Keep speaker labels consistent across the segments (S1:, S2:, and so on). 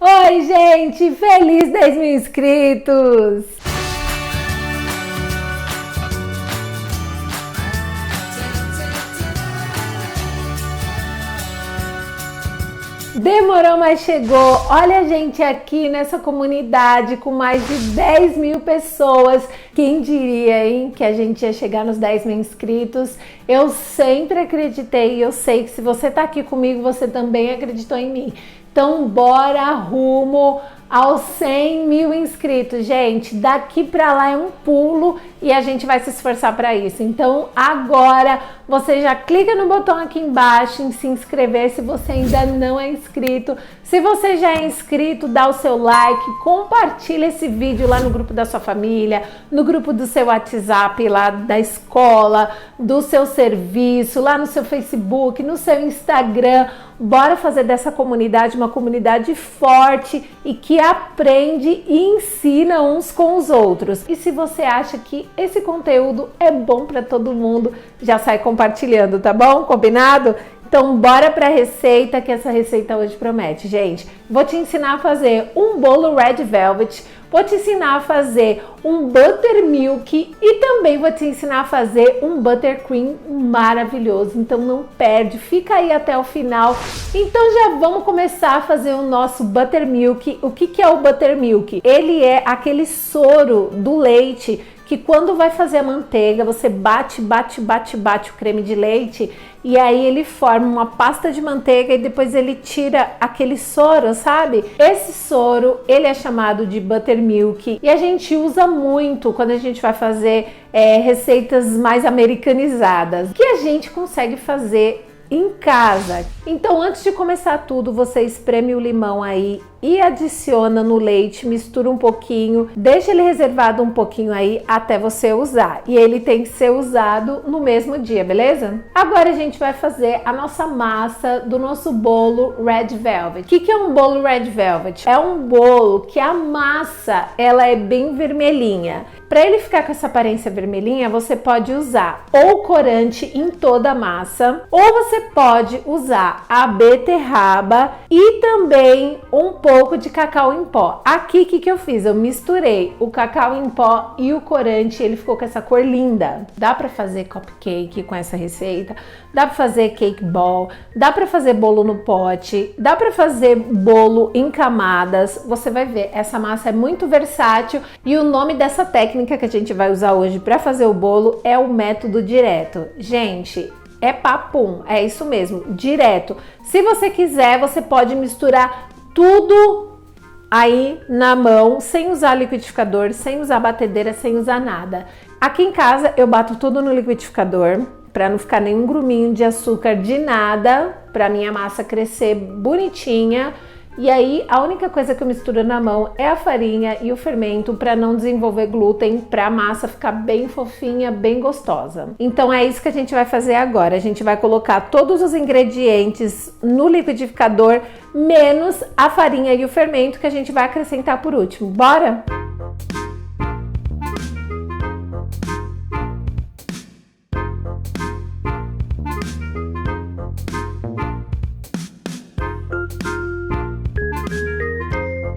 S1: Oi, gente! Feliz 10 mil inscritos! Demorou, mas chegou. Olha a gente aqui nessa comunidade com mais de 10 mil pessoas. Quem diria, hein, que a gente ia chegar nos 10 mil inscritos? Eu sempre acreditei e eu sei que se você tá aqui comigo, você também acreditou em mim. Então, bora rumo aos 100 mil inscritos, gente. Daqui pra lá é um pulo e a gente vai se esforçar para isso. Então, agora você já clica no botão aqui embaixo em se inscrever se você ainda não é inscrito. Se você já é inscrito, dá o seu like, compartilha esse vídeo lá no grupo da sua família, no grupo do seu WhatsApp lá da escola, do seu serviço, lá no seu Facebook, no seu Instagram. Bora fazer dessa comunidade uma comunidade forte e que aprende e ensina uns com os outros. E se você acha que esse conteúdo é bom para todo mundo, já sai compartilhando, tá bom? Combinado? Então bora para a receita, que essa receita hoje promete, gente. Vou te ensinar a fazer um bolo Red Velvet, vou te ensinar a fazer um buttermilk e também vou te ensinar a fazer um buttercream maravilhoso. Então não perde, fica aí até o final. Então já vamos começar a fazer o nosso buttermilk. O que é o buttermilk? Ele é aquele soro do leite que quando vai fazer a manteiga, você bate o creme de leite e aí ele forma uma pasta de manteiga e depois ele tira aquele soro, sabe? Esse soro, ele é chamado de buttermilk e a gente usa muito quando a gente vai fazer receitas mais americanizadas, que a gente consegue fazer em casa. Então, antes de começar tudo, você espreme o limão aí e adiciona no leite, mistura um pouquinho, deixa ele reservado um pouquinho aí até você usar. E ele tem que ser usado no mesmo dia, beleza? Agora a gente vai fazer a nossa massa do nosso bolo Red Velvet. O que é um bolo Red Velvet? É um bolo que a massa, ela é bem vermelhinha. Para ele ficar com essa aparência vermelhinha, você pode usar ou corante em toda a massa, ou você pode usar a beterraba e também um pouco de cacau em pó. Aqui, o que eu fiz? Eu misturei o cacau em pó e o corante, ele ficou com essa cor linda. Dá para fazer cupcake com essa receita, dá para fazer cake ball, dá para fazer bolo no pote, dá para fazer bolo em camadas. Você vai ver, essa massa é muito versátil e o nome dessa técnica que a gente vai usar hoje para fazer o bolo é o método direto. Gente, é papum, é isso mesmo, direto. Se você quiser, você pode misturar tudo aí na mão, sem usar liquidificador, sem usar batedeira, sem usar nada. Aqui em casa eu bato tudo no liquidificador para não ficar nenhum gruminho de açúcar de nada, para minha massa crescer bonitinha. E aí a única coisa que eu misturo na mão é a farinha e o fermento para não desenvolver glúten, para a massa ficar bem fofinha, bem gostosa. Então é isso que a gente vai fazer agora. A gente vai colocar todos os ingredientes no liquidificador, menos a farinha e o fermento que a gente vai acrescentar por último. Bora?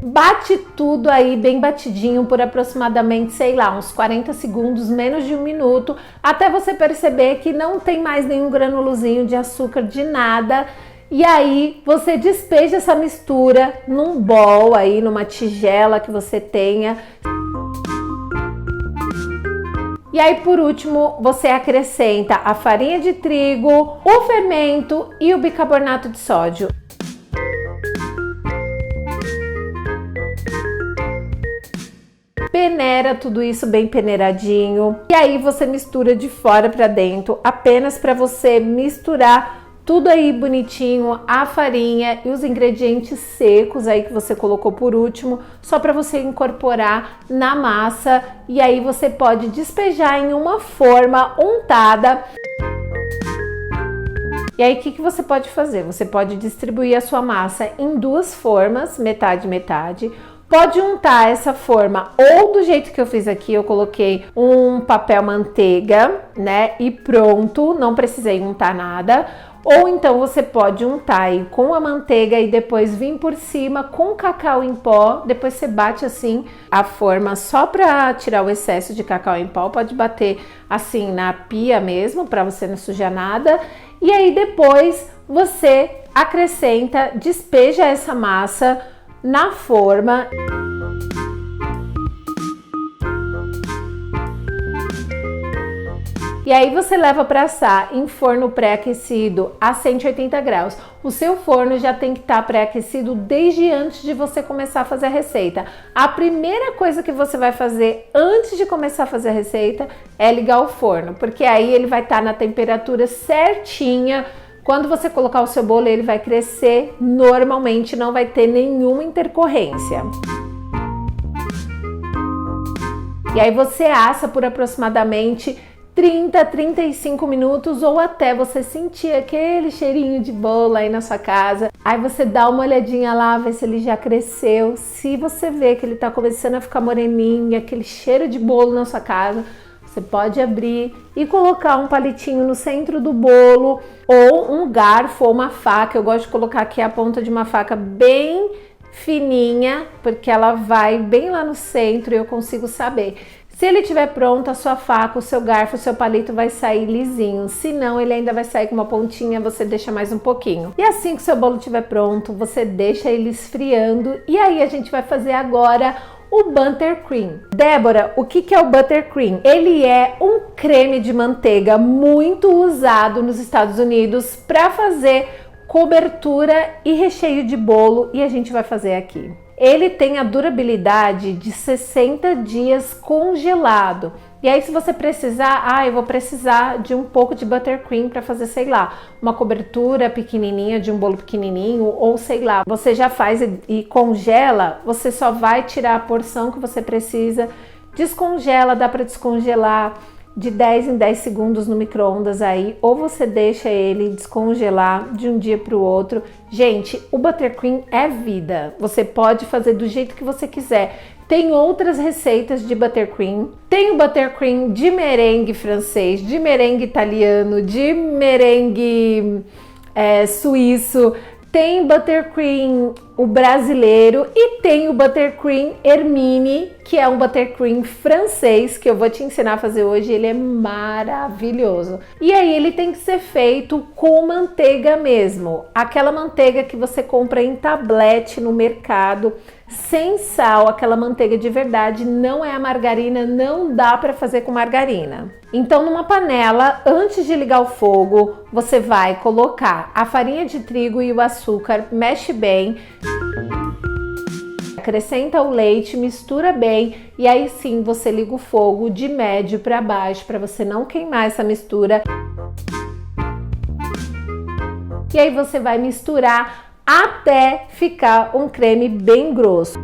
S1: Bate tudo aí bem batidinho por aproximadamente, sei lá, uns 40 segundos, menos de um minuto, até você perceber que não tem mais nenhum granulozinho de açúcar de nada. E aí você despeja essa mistura num bowl aí, numa tigela que você tenha. E aí, por último, você acrescenta a farinha de trigo, o fermento e o bicarbonato de sódio. Peneira tudo isso bem peneiradinho e aí você mistura de fora para dentro, apenas para você misturar tudo aí bonitinho, a farinha e os ingredientes secos aí que você colocou por último, só para você incorporar na massa. E aí você pode despejar em uma forma untada. E aí, o que você pode fazer? Você pode distribuir a sua massa em duas formas, metade, metade. Pode untar essa forma ou do jeito que eu fiz aqui, eu coloquei um papel manteiga, né? E pronto, não precisei untar nada. Ou então você pode untar aí com a manteiga e depois vir por cima com cacau em pó. Depois você bate assim a forma só para tirar o excesso de cacau em pó. Pode bater assim na pia mesmo para você não sujar nada. E aí depois você acrescenta, despeja essa massa na forma. E aí você leva para assar em forno pré-aquecido a 180 graus. O seu forno já tem que estar pré-aquecido desde antes de você começar a fazer a receita. A primeira coisa que você vai fazer antes de começar a fazer a receita é ligar o forno, porque aí ele vai estar na temperatura certinha. Quando você colocar o seu bolo, ele vai crescer normalmente, não vai ter nenhuma intercorrência. E aí você assa por aproximadamente 30, 35 minutos ou até você sentir aquele cheirinho de bolo aí na sua casa. Aí você dá uma olhadinha lá, vê se ele já cresceu. Se você vê que ele tá começando a ficar moreninho, aquele cheiro de bolo na sua casa, você pode abrir e colocar um palitinho no centro do bolo ou um garfo ou uma faca. Eu gosto de colocar aqui a ponta de uma faca bem fininha, porque ela vai bem lá no centro e eu consigo saber. Se ele estiver pronto, a sua faca, o seu garfo, o seu palito vai sair lisinho. Se não, ele ainda vai sair com uma pontinha, você deixa mais um pouquinho. E assim que o seu bolo estiver pronto, você deixa ele esfriando. E aí a gente vai fazer agora o buttercream. Débora, o que é o buttercream? Ele é um creme de manteiga muito usado nos Estados Unidos para fazer cobertura e recheio de bolo, e a gente vai fazer aqui. Ele tem a durabilidade de 60 dias congelado. E aí se você precisar, eu vou precisar de um pouco de buttercream para fazer, sei lá, uma cobertura pequenininha de um bolo pequenininho, ou sei lá, você já faz e congela, você só vai tirar a porção que você precisa, descongela, dá para descongelar de 10 em 10 segundos no micro-ondas aí, ou você deixa ele descongelar de um dia para o outro. Gente, o buttercream é vida. Você pode fazer do jeito que você quiser. Tem outras receitas de buttercream. Tem o buttercream de merengue francês, de merengue italiano, de merengue suíço. Tem buttercream o brasileiro e tem o buttercream Hermine, que é um buttercream francês que eu vou te ensinar a fazer hoje. Ele é maravilhoso. E aí ele tem que ser feito com manteiga mesmo, aquela manteiga que você compra em tablete no mercado, sem sal, aquela manteiga de verdade, não é a margarina, não dá para fazer com margarina. Então numa panela, antes de ligar o fogo, você vai colocar a farinha de trigo e o açúcar, mexe bem, acrescenta o leite, mistura bem e aí sim você liga o fogo de médio para baixo para você não queimar essa mistura. E aí você vai misturar até ficar um creme bem grosso.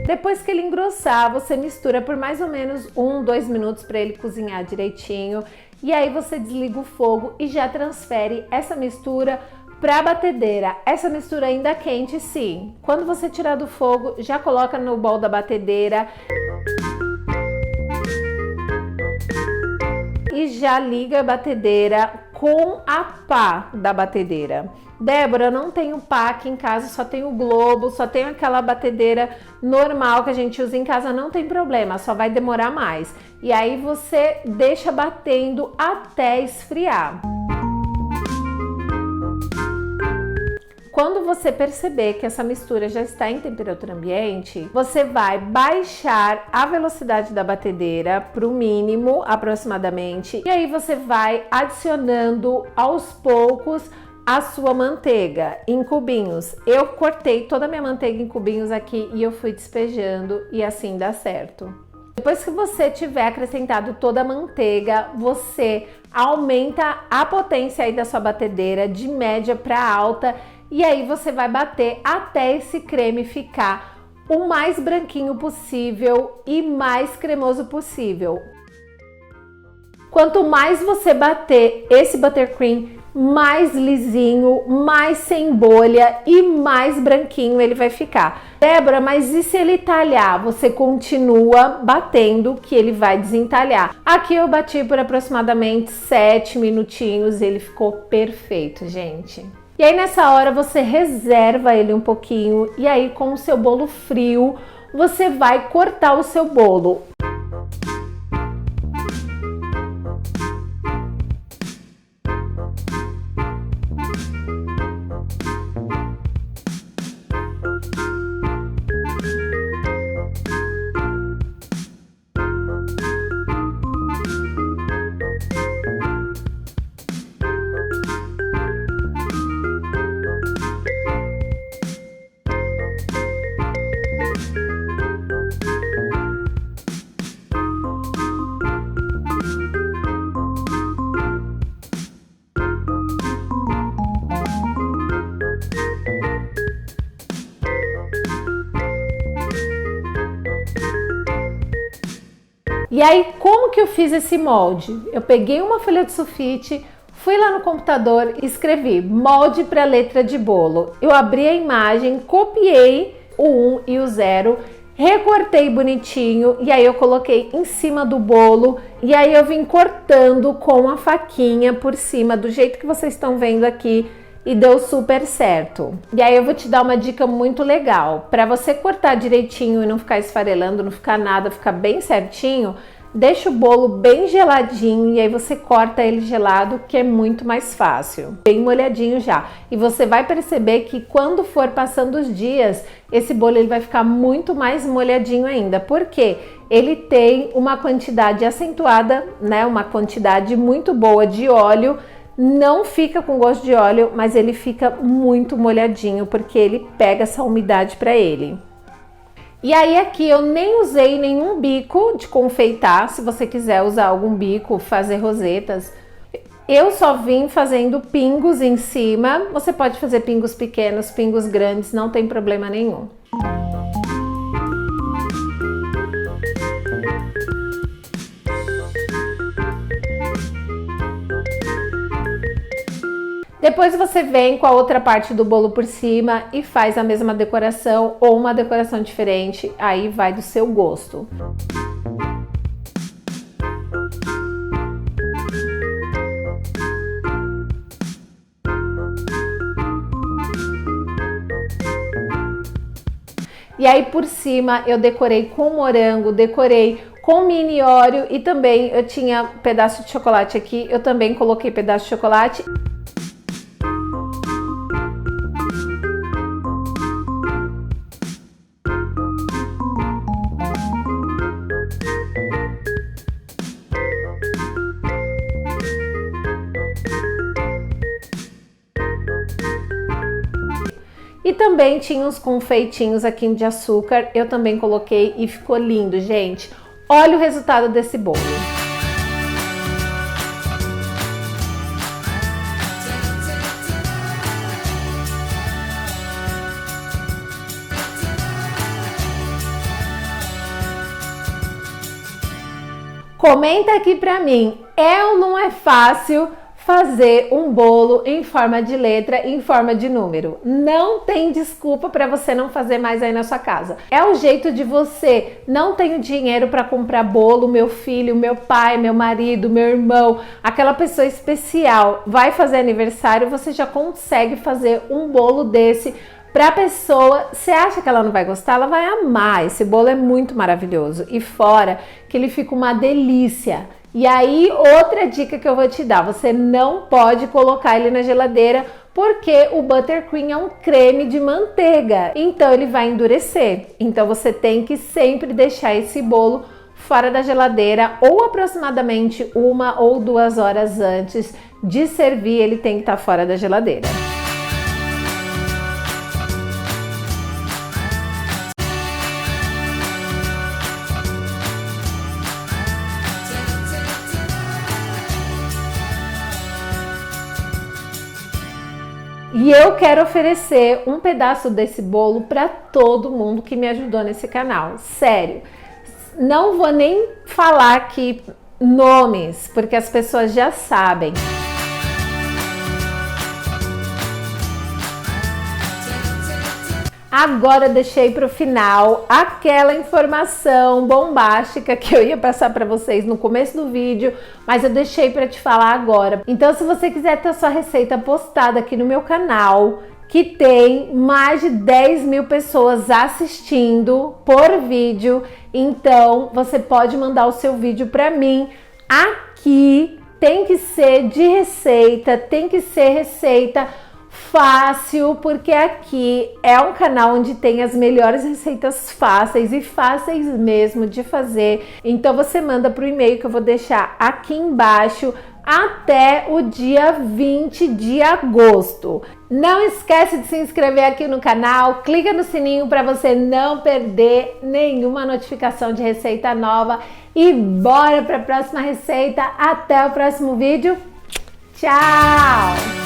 S1: Depois que ele engrossar, você mistura por mais ou menos 1-2 minutos para ele cozinhar direitinho. E aí você desliga o fogo e já transfere essa mistura para a batedeira. Essa mistura ainda quente, sim. Quando você tirar do fogo, já coloca no bowl da batedeira. E já liga a batedeira com a pá da batedeira. Débora, eu não tenho pá aqui em casa, só tenho globo, só tenho aquela batedeira normal que a gente usa em casa, não tem problema, só vai demorar mais. E aí você deixa batendo até esfriar. Quando você perceber que essa mistura já está em temperatura ambiente, você vai baixar a velocidade da batedeira para o mínimo aproximadamente. E aí você vai adicionando aos poucos a sua manteiga em cubinhos. Eu cortei toda a minha manteiga em cubinhos aqui e eu fui despejando e assim dá certo. Depois que você tiver acrescentado toda a manteiga, você aumenta a potência aí da sua batedeira de média para alta e aí você vai bater até esse creme ficar o mais branquinho possível e mais cremoso possível. Quanto mais você bater esse buttercream, mais lisinho, mais sem bolha e mais branquinho ele vai ficar. Débora, mas e se ele talhar? Você continua batendo que ele vai desentalhar. Aqui eu bati por aproximadamente 7 minutinhos e ele ficou perfeito, gente. E aí nessa hora você reserva ele um pouquinho e aí com o seu bolo frio você vai cortar o seu bolo. E aí, como que eu fiz esse molde? Eu peguei uma folha de sulfite, fui lá no computador e escrevi molde para letra de bolo. Eu abri a imagem, copiei o 1 e o 0, recortei bonitinho e aí eu coloquei em cima do bolo e aí eu vim cortando com a faquinha por cima, do jeito que vocês estão vendo aqui. E deu super certo. E aí eu vou te dar uma dica muito legal. Para você cortar direitinho e não ficar esfarelando, não ficar nada, ficar bem certinho, deixa o bolo bem geladinho e aí você corta ele gelado, que é muito mais fácil. Bem molhadinho já. E você vai perceber que quando for passando os dias, esse bolo ele vai ficar muito mais molhadinho ainda. Por quê? Ele tem uma quantidade acentuada, né? Uma quantidade muito boa de óleo. Não fica com gosto de óleo, mas ele fica muito molhadinho, porque ele pega essa umidade para ele. E aí aqui eu nem usei nenhum bico de confeitar, se você quiser usar algum bico, fazer rosetas. Eu só vim fazendo pingos em cima, você pode fazer pingos pequenos, pingos grandes, não tem problema nenhum. Depois você vem com a outra parte do bolo por cima e faz a mesma decoração ou uma decoração diferente, aí vai do seu gosto. E aí por cima eu decorei com morango, decorei com mini Oreo e também eu tinha pedaço de chocolate aqui, eu também coloquei pedaço de chocolate. E também tinha uns confeitinhos aqui de açúcar, eu também coloquei e ficou lindo, gente. Olha o resultado desse bolo. Comenta aqui pra mim, é ou não é fácil fazer um bolo em forma de letra, em forma de número? Não tem desculpa para você não fazer mais aí na sua casa. É o jeito de você, não tenho dinheiro para comprar bolo, meu filho, meu pai, meu marido, meu irmão, aquela pessoa especial vai fazer aniversário, você já consegue fazer um bolo desse para a pessoa. Você acha que ela não vai gostar? Ela vai amar. Esse bolo é muito maravilhoso e fora que ele fica uma delícia. E aí, outra dica que eu vou te dar, você não pode colocar ele na geladeira porque o buttercream é um creme de manteiga, então ele vai endurecer. Então você tem que sempre deixar esse bolo fora da geladeira ou aproximadamente 1 ou 2 horas antes de servir, ele tem que estar fora da geladeira. E eu eu quero oferecer um pedaço desse bolo para todo mundo que me ajudou nesse canal. Sério, não vou nem falar aqui nomes, porque as pessoas já sabem. Agora deixei para o final aquela informação bombástica que eu ia passar para vocês no começo do vídeo, mas eu deixei para te falar agora. Então, se você quiser ter sua receita postada aqui no meu canal, que tem mais de 10 mil pessoas assistindo por vídeo, então você pode mandar o seu vídeo para mim. Aqui tem que ser de receita, tem que ser receita fácil, porque aqui é um canal onde tem as melhores receitas fáceis e fáceis mesmo de fazer. Então você manda para o e-mail que eu vou deixar aqui embaixo até o dia 20 de agosto. Não esquece de se inscrever aqui no canal, clica no sininho para você não perder nenhuma notificação de receita nova e bora para a próxima receita. Até o próximo vídeo. Tchau!